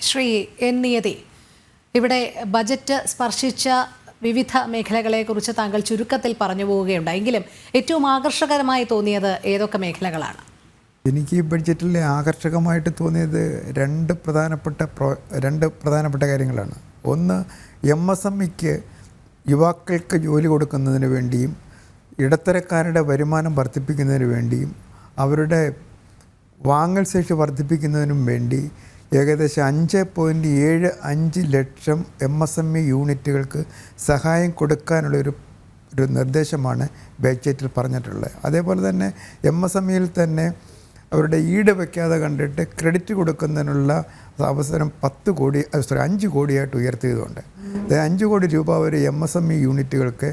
Shri N Niyathi, ഇവിടെ budget സ്പർശിച്ച വിവിധ മേഖലകളെക്കുറിച്ച് താങ്കൾ ചുരുക്കത്തിൽ പറഞ്ഞു പോവുകയുണ്ടെങ്കിലും ഏറ്റവും ആകർഷകരമായി തോന്നിയത് ഏതൊക്കെ മേഖലകളാണ്? എനിക്ക് ഈ ബഡ്ജറ്റിൽ ആകർഷകമായിട്ട് തോന്നിയത് രണ്ട് പ്രധാനപ്പെട്ട കാര്യങ്ങളാണ്. ഒന്ന്, MSMEക്ക് യുവാക്കൾക്ക് ജോലി കൊടുക്കുന്നതിന് വേണ്ടിയും ഇടത്തരക്കാരുടെ വരുമാനം വർദ്ധിപ്പിക്കുന്നതിന് വേണ്ടിയും അവരുടെ വാങ്ങൽ ശേഷി വർദ്ധിപ്പിക്കുന്നതിനും വേണ്ടി ഏകദേശം 5.75 ലക്ഷം MSME യൂണിറ്റുകൾക്ക് സഹായം കൊടുക്കാനുള്ളൊരു നിർദ്ദേശമാണ് ബഡ്ജറ്റിൽ പറഞ്ഞിട്ടുള്ളത്. അതേപോലെ തന്നെ MSMEയിൽ തന്നെ അവരുടെ ഈട് വയ്ക്കാതെ കണ്ടിട്ട് ക്രെഡിറ്റ് കൊടുക്കുന്നതിനുള്ള അവസരം 5 കോടിയായിട്ട് ഉയർത്തിയതുകൊണ്ട് 5 കോടി രൂപ വരെ MSME യൂണിറ്റുകൾക്ക്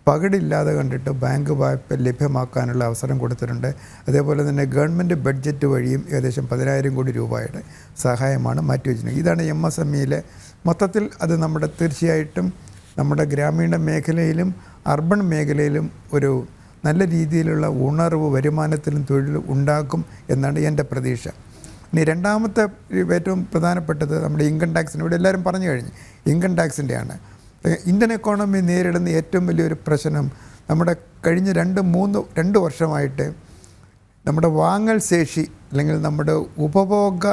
പകിടില്ലാതെ കണ്ടിട്ട് ബാങ്ക് വായ്പ ലഭ്യമാക്കാനുള്ള അവസരം കൊടുത്തിട്ടുണ്ട്. അതേപോലെ തന്നെ ഗവൺമെൻറ് ബഡ്ജറ്റ് വഴിയും ഏകദേശം 10,000 കോടി രൂപയുടെ സഹായമാണ് മാറ്റിവെച്ചിരിക്കുന്നത്. ഇതാണ് MSMEയിലെ മൊത്തത്തിൽ. അത് തീർച്ചയായിട്ടും നമ്മുടെ ഗ്രാമീണ മേഖലയിലും അർബൺ മേഖലയിലും ഒരു നല്ല രീതിയിലുള്ള ഉണർവ്, വരുമാനത്തിലും തൊഴിൽ ഉണ്ടാക്കും എന്നാണ് എൻ്റെ പ്രതീക്ഷ. ഇനി രണ്ടാമത്തെ ഏറ്റവും പ്രധാനപ്പെട്ടത് നമ്മുടെ ഇൻകം ടാക്സിന്. ഇവിടെ എല്ലാവരും പറഞ്ഞു കഴിഞ്ഞു, ഇൻകം ടാക്സിൻ്റെയാണ്. ഇന്ത്യൻ എക്കോണമി നേരിടുന്ന ഏറ്റവും വലിയൊരു പ്രശ്നം നമ്മുടെ കഴിഞ്ഞ 2 വർഷമായിട്ട് നമ്മുടെ വാങ്ങൽ ശേഷി അല്ലെങ്കിൽ നമ്മുടെ ഉപഭോഗ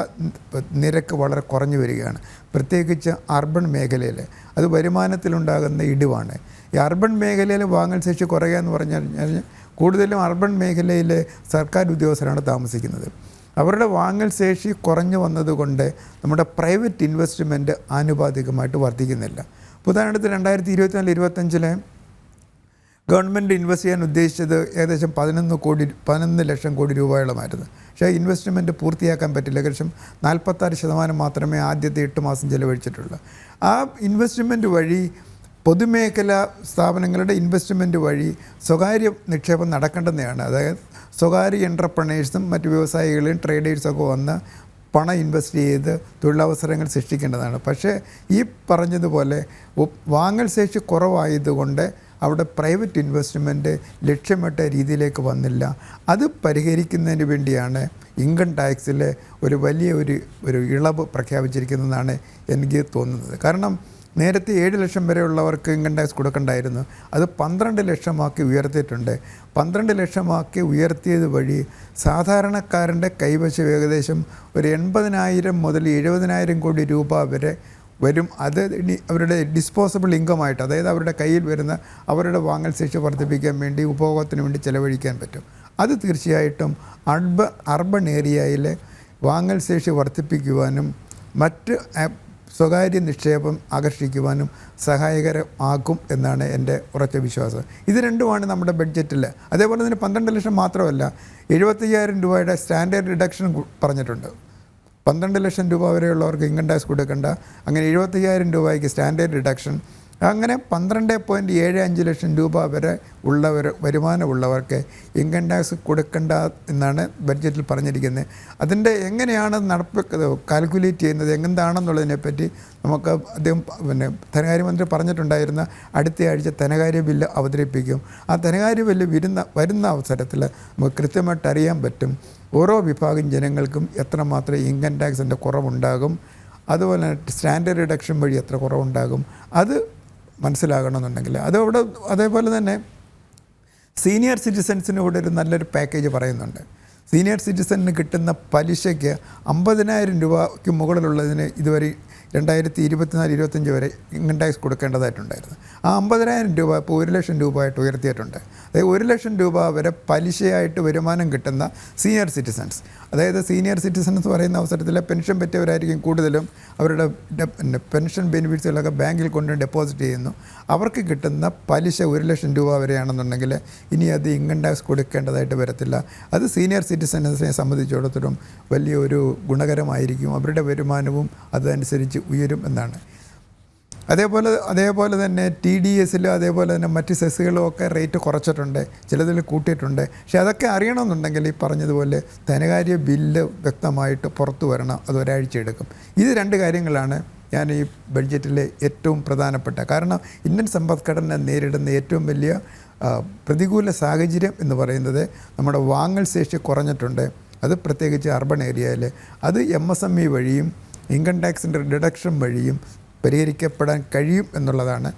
നിരക്ക് വളരെ കുറഞ്ഞു വരികയാണ്. പ്രത്യേകിച്ച് അർബൺ മേഖലയിൽ അത് വരുമാനത്തിലുണ്ടാകുന്ന ഇടിവാണ്. ഈ അർബൺ മേഖലയിൽ വാങ്ങൽ ശേഷി കുറയുക എന്ന് പറഞ്ഞാൽ കൂടുതലും അർബൺ മേഖലയിലെ സർക്കാർ ഉദ്യോഗസ്ഥരാണ് താമസിക്കുന്നത്. അവരുടെ വാങ്ങൽ ശേഷി കുറഞ്ഞു വന്നതുകൊണ്ട് നമ്മുടെ പ്രൈവറ്റ് ഇൻവെസ്റ്റ്മെൻറ്റ് ആനുപാതികമായിട്ട് വർദ്ധിക്കുന്നില്ല. ഉദാഹരണത്തിന് 2024-25 ഗവൺമെൻറ് ഇൻവെസ്റ്റ് ചെയ്യാൻ ഉദ്ദേശിച്ചത് ഏകദേശം 11 ലക്ഷം കോടി രൂപയോളമായിരുന്നു. പക്ഷേ ഇൻവെസ്റ്റ്മെൻറ്റ് പൂർത്തിയാക്കാൻ പറ്റില്ല. ഏകദേശം 46% മാത്രമേ ആദ്യത്തെ 8 മാസം ചിലവഴിച്ചിട്ടുള്ളൂ. ആ ഇൻവെസ്റ്റ്മെൻറ്റ് വഴി പൊതുമേഖലാ സ്ഥാപനങ്ങളുടെ ഇൻവെസ്റ്റ്മെൻറ്റ് വഴി സ്വകാര്യ നിക്ഷേപം നടക്കേണ്ടതാണ്. അതായത് സ്വകാര്യ എൻ്റർപ്രണേഴ്സും മറ്റ് വ്യവസായികളും ട്രേഡേഴ്സൊക്കെ വന്ന് പണം ഇൻവെസ്റ്റ് ചെയ്ത് തൊഴിലവസരങ്ങൾ സൃഷ്ടിക്കേണ്ടതാണ്. പക്ഷേ ഈ പറഞ്ഞതുപോലെ വാങ്ങൽ ശേഷി കുറവായതുകൊണ്ട് അവിടെ പ്രൈവറ്റ് ഇൻവെസ്റ്റ്മെൻറ്റ് ലക്ഷ്യമിട്ട രീതിയിലേക്ക് വന്നില്ല. അത് പരിഹരിക്കുന്നതിന് വേണ്ടിയാണ് ഇൻകം ടാക്സിലെ ഒരു വലിയ ഒരു ഇളവ് പ്രഖ്യാപിച്ചിരിക്കുന്നതെന്നാണ് എനിക്ക് തോന്നുന്നത്. കാരണം നേരത്തെ 7 ലക്ഷം വരെയുള്ളവർക്ക് ഇൻകം ടാക്സ് കൊടുക്കണ്ടായിരുന്നു. അത് 12 ലക്ഷമാക്കി ഉയർത്തിയിട്ടുണ്ട്. 12 ലക്ഷമാക്കി ഉയർത്തിയത് വഴി സാധാരണക്കാരൻ്റെ കൈവശം ഏകദേശം ഒരു 80,000 മുതൽ 70,000 കോടി രൂപ വരെ വരും. അത് അവരുടെ ഡിസ്പോസബിൾ ഇൻകമായിട്ട്, അതായത് അവരുടെ കയ്യിൽ വരുന്ന അവരുടെ വാങ്ങൽ ശേഷി വർദ്ധിപ്പിക്കാൻ വേണ്ടി ഉപഭോഗത്തിന് വേണ്ടി ചിലവഴിക്കാൻ പറ്റും. അത് തീർച്ചയായിട്ടും അർബൺ ഏരിയയിലെ വാങ്ങൽ ശേഷി വർദ്ധിപ്പിക്കുവാനും മറ്റ് സ്വകാര്യ നിക്ഷേപം ആകർഷിക്കുവാനും സഹായകരമാകും എന്നാണ് എൻ്റെ ഉറച്ച വിശ്വാസം. ഇത് രണ്ടുമാണ് നമ്മുടെ ബഡ്ജറ്റിൽ. അതേപോലെ തന്നെ 12 ലക്ഷം മാത്രമല്ല, 75,000 രൂപയുടെ സ്റ്റാൻഡേർഡ് ഡിഡക്ഷൻ പറഞ്ഞിട്ടുണ്ട്. 12 ലക്ഷം രൂപ വരെയുള്ളവർക്ക് ഇൻകം ടാക്സ് കൊടുക്കേണ്ട, അങ്ങനെ 75,000 രൂപയ്ക്ക് സ്റ്റാൻഡേർഡ് ഡിഡക്ഷൻ, അങ്ങനെ 12.75 ലക്ഷം രൂപ വരെ വരുമാനമുള്ളവർക്ക് ഇൻകം ടാക്സ് കൊടുക്കേണ്ട എന്നാണ് ബഡ്ജറ്റിൽ പറഞ്ഞിരിക്കുന്നത്. അതിൻ്റെ എങ്ങനെയാണ് കാൽക്കുലേറ്റ് ചെയ്യുന്നത്, എന്താണെന്നുള്ളതിനെപ്പറ്റി നമുക്ക് അദ്ദേഹം ധനകാര്യമന്ത്രി പറഞ്ഞിട്ടുണ്ടായിരുന്ന അടുത്ത ആഴ്ച ധനകാര്യ ബില്ല് അവതരിപ്പിക്കും. ആ ധനകാര്യ ബില്ല് വരുന്ന അവസരത്തിൽ നമുക്ക് കൃത്യമായിട്ട് അറിയാൻ പറ്റും ഓരോ വിഭാഗം ജനങ്ങൾക്കും എത്രമാത്രം ഇൻകം ടാക്സിൻ്റെ കുറവുണ്ടാകും, അതുപോലെ സ്റ്റാൻഡേർഡ് ഡിഡക്ഷൻ വഴി എത്ര കുറവുണ്ടാകും, അത് മനസ്സിലാകണമെന്നുണ്ടെങ്കിൽ അതേപോലെ തന്നെ സീനിയർ സിറ്റിസൺസിന് കൂടെ ഒരു നല്ലൊരു പാക്കേജ് പറയുന്നുണ്ട്. സീനിയർ സിറ്റിസണിന് കിട്ടുന്ന പലിശയ്ക്ക് 50,000 രൂപയ്ക്ക് മുകളിലുള്ളതിന് ഇതുവരെ 2024-25 വരെ ഇൻകം ടാക്സ് കൊടുക്കേണ്ടതായിട്ടുണ്ടായിരുന്നു. ആ 50,000 രൂപ ഇപ്പോൾ 1 ലക്ഷം രൂപയായിട്ട് ഉയർത്തിയിട്ടുണ്ട്. അതായത് 1 ലക്ഷം രൂപ വരെ പലിശയായിട്ട് വരുമാനം കിട്ടുന്ന സീനിയർ സിറ്റിസൺസ്, അതായത് സീനിയർ സിറ്റിസൺസ് പറയുന്ന അവസരത്തിൽ പെൻഷൻ പറ്റിയവരായിരിക്കും കൂടുതലും. അവരുടെ പെൻഷൻ ബെനിഫിറ്റ്സുകളൊക്കെ ബാങ്കിൽ കൊണ്ട് ഡെപ്പോസിറ്റ് ചെയ്യുന്നു. അവർക്ക് കിട്ടുന്ന പലിശ 1 ലക്ഷം രൂപ വരെയാണെന്നുണ്ടെങ്കിൽ ഇനി അത് ഇൻകം ടാക്സ് കൊടുക്കേണ്ടതായിട്ട് വരത്തില്ല. അത് സീനിയർ സിറ്റിസൺസിനെ സംബന്ധിച്ചിടത്തോളം വലിയൊരു ഗുണകരമായിരിക്കും. അവരുടെ വരുമാനവും അതനുസരിച്ച് ഉയരും എന്നാണ്. അതേപോലെ തന്നെ TDS അതേപോലെ തന്നെ മറ്റ് സെസ്സുകളും ഒക്കെ റേറ്റ് കുറച്ചിട്ടുണ്ട്, ചിലതിൽ കൂട്ടിയിട്ടുണ്ട്. പക്ഷേ അതൊക്കെ അറിയണമെന്നുണ്ടെങ്കിൽ ഈ പറഞ്ഞതുപോലെ ധനകാര്യ ബില്ല് വ്യക്തമായിട്ട് പുറത്തു വരണം. അത് ഒരാഴ്ച എടുക്കും. ഇത് 2 കാര്യങ്ങളാണ് ഞാൻ ഈ ബഡ്ജറ്റിലെ ഏറ്റവും പ്രധാനപ്പെട്ട. കാരണം ഇന്ത്യൻ സമ്പദ്ഘടന നേരിടുന്ന ഏറ്റവും വലിയ പ്രതികൂല സാഹചര്യം എന്ന് പറയുന്നത് നമ്മുടെ വാങ്ങൽ ശേഷി കുറഞ്ഞിട്ടുണ്ട്. അത് പ്രത്യേകിച്ച് അർബൺ ഏരിയയിൽ. അത് MSME വഴിയും ഇൻകം ടാക്സിൻ്റെ ഡിഡക്ഷൻ വഴിയും പരിഹരിക്കപ്പെടാൻ കഴിയും എന്നുള്ളതാണ്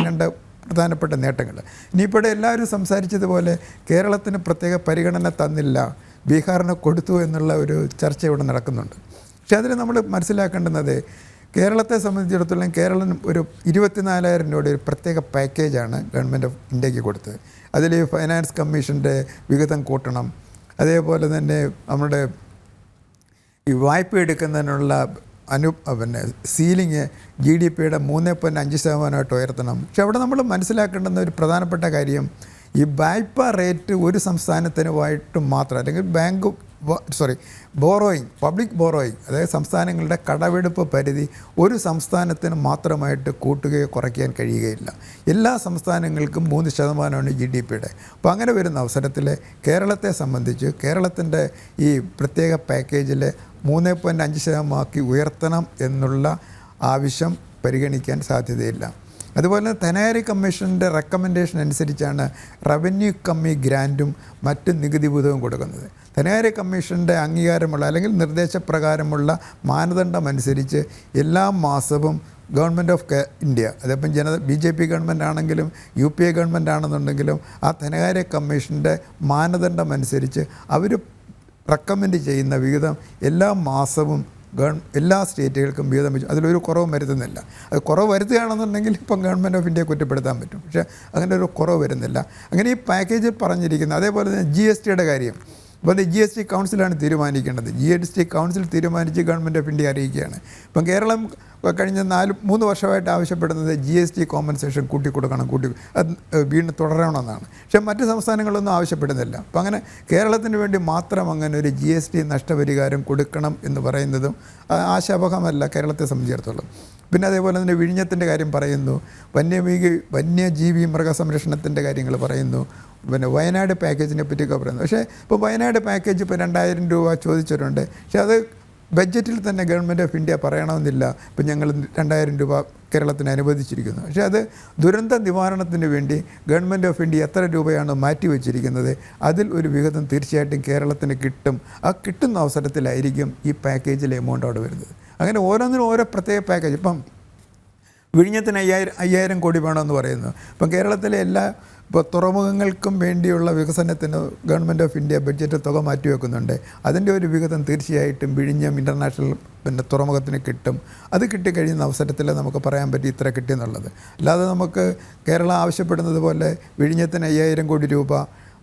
രണ്ട് പ്രധാനപ്പെട്ട നേട്ടങ്ങൾ. ഇനിയിപ്പോൾ എല്ലാവരും സംസാരിച്ചതുപോലെ കേരളത്തിന് പ്രത്യേക പരിഗണന തന്നില്ല, ബീഹാറിന് കൊടുത്തു എന്നുള്ള ഒരു ചർച്ച ഇവിടെ നടക്കുന്നുണ്ട്. പക്ഷേ അതിൽ നമ്മൾ മനസ്സിലാക്കേണ്ടുന്നത് കേരളത്തെ സംബന്ധിച്ചിടത്തോളം കേരളം ഒരു 24,000 രൂപയുടെ ഒരു പ്രത്യേക പാക്കേജാണ് ഗവൺമെൻറ് ഓഫ് ഇന്ത്യക്ക് കൊടുത്തത്. അതിൽ ഫൈനാൻസ് കമ്മീഷൻ്റെ വിഹിതം കൂട്ടണം, അതേപോലെ തന്നെ നമ്മുടെ ഈ വായ്പ എടുക്കുന്നതിനുള്ള പിന്നെ സീലിംഗ് GDP-യുടെ 3.5% ഉയർത്തണം. പക്ഷെ അവിടെ നമ്മൾ മനസ്സിലാക്കേണ്ടുന്ന ഒരു പ്രധാനപ്പെട്ട കാര്യം, ഈ വായ്പ റേറ്റ് ഒരു സംസ്ഥാനത്തിനുമായിട്ട് മാത്രം, അല്ലെങ്കിൽ ബോറോയിങ്, പബ്ലിക് ബോറോയിങ്, അതായത് സംസ്ഥാനങ്ങളുടെ കടമെടുപ്പ് പരിധി ഒരു സംസ്ഥാനത്തിന് മാത്രമായിട്ട് കൂട്ടുകയോ കുറയ്ക്കാൻ കഴിയുകയില്ല. എല്ലാ സംസ്ഥാനങ്ങൾക്കും 3% GDP-യുടെ. അപ്പോൾ അങ്ങനെ വരുന്ന അവസരത്തിൽ കേരളത്തെ സംബന്ധിച്ച് കേരളത്തിൻ്റെ ഈ പ്രത്യേക പാക്കേജിൽ 3.5% ഉയർത്തണം എന്നുള്ള ആവശ്യം പരിഗണിക്കാൻ സാധ്യതയില്ല. അതുപോലെ ധനകാര്യ കമ്മീഷൻ്റെ റെക്കമെൻഡേഷൻ അനുസരിച്ചാണ് റവന്യൂ കമ്മി ഗ്രാൻറ്റും മറ്റ് നികുതി വിഹിതവും കൊടുക്കുന്നത്. ധനകാര്യ കമ്മീഷൻ്റെ അംഗീകാരമുള്ള അല്ലെങ്കിൽ നിർദ്ദേശപ്രകാരമുള്ള മാനദണ്ഡം അനുസരിച്ച് എല്ലാ മാസവും ഗവൺമെൻറ് ഓഫ് ഇന്ത്യ, അതിപ്പം BJP ഗവൺമെൻറ് ആണെങ്കിലും UPA ഗവൺമെൻറ് ആണെന്നുണ്ടെങ്കിലും ആ ധനകാര്യ കമ്മീഷൻ്റെ മാനദണ്ഡം അനുസരിച്ച് അവർ റെക്കമെൻഡ് ചെയ്യുന്ന വിഹിതം എല്ലാ മാസവും എല്ലാ സ്റ്റേറ്റുകൾക്കും വീതം വെച്ചു. അതിലൊരു കുറവും വരുത്തുന്നില്ല. അത് കുറവ് വരുത്തുകയാണെന്നുണ്ടെങ്കിൽ ഇപ്പം ഗവൺമെൻറ് ഓഫ് ഇന്ത്യയെ കുറ്റപ്പെടുത്താൻ പറ്റും. പക്ഷേ അങ്ങനെ ഒരു കുറവ് വരുന്നില്ല. അങ്ങനെ ഈ പാക്കേജിൽ പറഞ്ഞിരിക്കുന്നത്. അതേപോലെ തന്നെ GST-യുടെ കാര്യം, അപ്പോൾ അത് GST കൗൺസിലാണ് തീരുമാനിക്കേണ്ടത്. GST കൗൺസിൽ തീരുമാനിച്ച് ഗവൺമെൻറ് ഓഫ് ഇന്ത്യ അറിയിക്കുകയാണ്. ഇപ്പം കേരളം കഴിഞ്ഞ 3 വർഷമായിട്ട് ആവശ്യപ്പെടുന്നത് GST കോമ്പൻസേഷൻ കൂട്ടിക്കൊടുക്കണം, അത് വീണ്ടും തുടരണമെന്നാണ്. പക്ഷേ മറ്റ് സംസ്ഥാനങ്ങളൊന്നും ആവശ്യപ്പെടുന്നില്ല. അപ്പം അങ്ങനെ കേരളത്തിന് വേണ്ടി മാത്രം അങ്ങനെ ഒരു GST നഷ്ടപരിഹാരം കൊടുക്കണം എന്ന് പറയുന്നതും ആശാവഹമല്ല കേരളത്തെ സംബന്ധിച്ചിടത്തോളം. പിന്നെ അതേപോലെ തന്നെ വിഴിഞ്ഞത്തിൻ്റെ കാര്യം പറയുന്നു, വന്യജീവി മൃഗസംരക്ഷണത്തിൻ്റെ കാര്യങ്ങൾ പറയുന്നു, പിന്നെ വയനാട് പാക്കേജിനെ പറ്റിയൊക്കെ പറയുന്നു. പക്ഷേ ഇപ്പോൾ വയനാട് പാക്കേജ് ഇപ്പോൾ 2,000 രൂപ ചോദിച്ചിട്ടുണ്ട്. പക്ഷേ അത് ബഡ്ജറ്റിൽ തന്നെ ഗവൺമെൻറ് ഓഫ് ഇന്ത്യ പറയണമെന്നില്ല. ഇപ്പം ഞങ്ങൾ 2,000 രൂപ കേരളത്തിന് അനുവദിച്ചിരിക്കുന്നു. പക്ഷേ അത് ദുരന്ത നിവാരണത്തിന് വേണ്ടി ഗവൺമെൻറ് ഓഫ് ഇന്ത്യ എത്ര രൂപയാണ് മാറ്റിവെച്ചിരിക്കുന്നത്, അതിൽ ഒരു വിഹിതം തീർച്ചയായിട്ടും കേരളത്തിന് കിട്ടും. ആ കിട്ടുന്ന അവസരത്തിലായിരിക്കും ഈ പാക്കേജിലെ എമൗണ്ട് അവിടെ വരുന്നത്. അങ്ങനെ ഓരോന്നിനും ഓരോ പ്രത്യേക പാക്കേജ്. ഇപ്പം വിഴിഞ്ഞത്തിന് 5,000 കോടി വേണമെന്ന് പറയുന്നു. ഇപ്പം കേരളത്തിലെ എല്ലാ തുറമുഖങ്ങൾക്കും വേണ്ടിയുള്ള വികസനത്തിന് ഗവൺമെൻറ് ഓഫ് ഇന്ത്യ ബഡ്ജറ്റ് തുക മാറ്റിവെക്കുന്നുണ്ട്. അതിൻ്റെ ഒരു വിഹിതം തീർച്ചയായിട്ടും വിഴിഞ്ഞം ഇൻ്റർനാഷണൽ തുറമുഖത്തിന് കിട്ടും. അത് കിട്ടിക്കഴിയുന്ന അവസരത്തിൽ നമുക്ക് പറയാൻ പറ്റും ഇത്ര കിട്ടിയെന്നുള്ളത്. അല്ലാതെ നമുക്ക് കേരളം ആവശ്യപ്പെടുന്നത് പോലെ വിഴിഞ്ഞത്തിന് 5,000 കോടി രൂപ,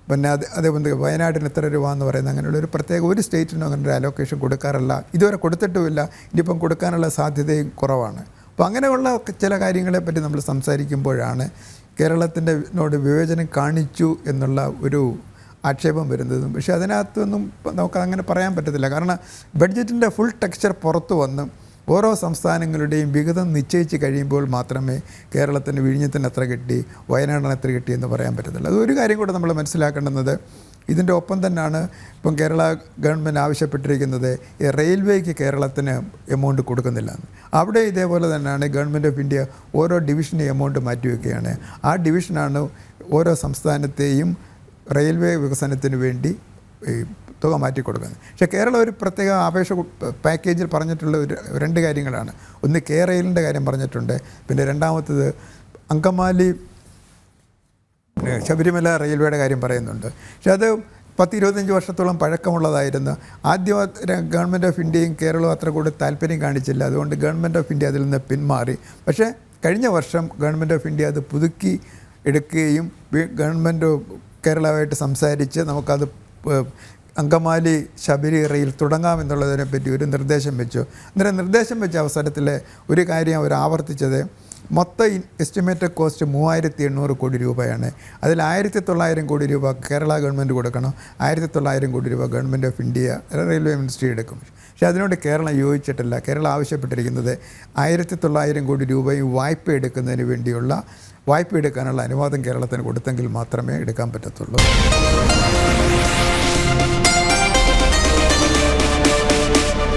പിന്നെ അതേപോലെ വയനാടിന് ഇത്ര രൂപ എന്ന് പറയുന്നത് അങ്ങനെയുള്ള ഒരു പ്രത്യേക ഒരു സ്റ്റേറ്റിനും അങ്ങനെ ഒരു അലോക്കേഷൻ കൊടുക്കാറില്ല. ഇതുവരെ കൊടുത്തിട്ടുമില്ല. ഇനിയിപ്പം കൊടുക്കാനുള്ള സാധ്യതയും കുറവാണ്. അപ്പോൾ അങ്ങനെയുള്ള ചില കാര്യങ്ങളെപ്പറ്റി നമ്മൾ സംസാരിക്കുമ്പോഴാണ് കേരളത്തിൻ്റെ വിവേചനം കാണിച്ചു എന്നുള്ള ഒരു ആക്ഷേപം വരുന്നതും. പക്ഷേ അതിനകത്തൊന്നും നമുക്ക് അങ്ങനെ പറയാൻ പറ്റത്തില്ല. കാരണം ബഡ്ജറ്റിൻ്റെ ഫുൾ ടെക്സ്ചർ പുറത്തു വന്ന് ഓരോ സംസ്ഥാനങ്ങളുടെയും വിഹിതം നിശ്ചയിച്ച് കഴിയുമ്പോൾ മാത്രമേ കേരളത്തിന് വിഴിഞ്ഞത്തിന് എത്ര കിട്ടി, വയനാടിന് എത്ര കിട്ടി എന്ന് പറയാൻ പറ്റത്തില്ല. അതൊരു കാര്യം കൂടെ നമ്മൾ മനസ്സിലാക്കേണ്ടുന്നത്, ഇതിൻ്റെ ഒപ്പം തന്നെയാണ് ഇപ്പം കേരള ഗവൺമെൻറ് ആവശ്യപ്പെട്ടിരിക്കുന്നത് റെയിൽവേക്ക് കേരളത്തിന് എമൗണ്ട് കൊടുക്കുന്നില്ല എന്ന്. അവിടെ ഇതേപോലെ തന്നെയാണ് ഗവൺമെൻറ് ഓഫ് ഇന്ത്യ ഓരോ ഡിവിഷന് എമൗണ്ട് മാറ്റിവെക്കുകയാണ്. ആ ഡിവിഷനാണ് ഓരോ സംസ്ഥാനത്തെയും റെയിൽവേ വികസനത്തിന് വേണ്ടി തുക മാറ്റിക്കൊടുക്കുന്നത്. പക്ഷേ കേരളം ഒരു പ്രത്യേക അപേക്ഷ പാക്കേജിൽ പറഞ്ഞിട്ടുള്ള 2 കാര്യങ്ങളാണ്. ഒന്ന് റെയിലിൻ്റെ കാര്യം പറഞ്ഞിട്ടുണ്ട്. പിന്നെ രണ്ടാമത്തത് അങ്കമാലി ശബരിമല റെയിൽവേയുടെ കാര്യം പറയുന്നുണ്ട്. പക്ഷേ അത് 10-25 വർഷത്തോളം പഴക്കമുള്ളതായിരുന്നു. ആദ്യം ഗവൺമെൻറ് ഓഫ് ഇന്ത്യയും കേരളവും അത്ര കൂടി താല്പര്യം കാണിച്ചില്ല. അതുകൊണ്ട് ഗവൺമെൻറ് ഓഫ് ഇന്ത്യ അതിൽ നിന്ന് പിന്മാറി. പക്ഷേ കഴിഞ്ഞ വർഷം ഗവൺമെൻറ് ഓഫ് ഇന്ത്യ അത് പുതുക്കി എടുക്കുകയും ഗവൺമെൻറ് കേരളമായിട്ട് സംസാരിച്ച് നമുക്കത് അങ്കമാലി ശബരി റെയിൽ തുടങ്ങാമെന്നുള്ളതിനെപ്പറ്റി ഒരു നിർദ്ദേശം വെച്ചു. അന്നേരം നിർദ്ദേശം വെച്ച അവസരത്തിൽ ഒരു കാര്യം അവർ ആവർത്തിച്ചത്, മൊത്തം എസ്റ്റിമേറ്റഡ് കോസ്റ്റ് 3,800 കോടി രൂപയാണ്. അതിൽ 1,900 കോടി രൂപ കേരള ഗവൺമെൻറ് കൊടുക്കണം, 1,900 കോടി രൂപ government of India railway ministry എടുക്കും. പക്ഷേ അതിനോട് കേരളം യോജിച്ചിട്ടില്ല. കേരളം ആവശ്യപ്പെട്ടിരിക്കുന്നത് 1,900 കോടി രൂപയും വായ്പ എടുക്കാനുള്ള അനുവാദം കേരളത്തിന് കൊടുത്തെങ്കിൽ മാത്രമേ എടുക്കാൻ പറ്റത്തുള്ളൂ.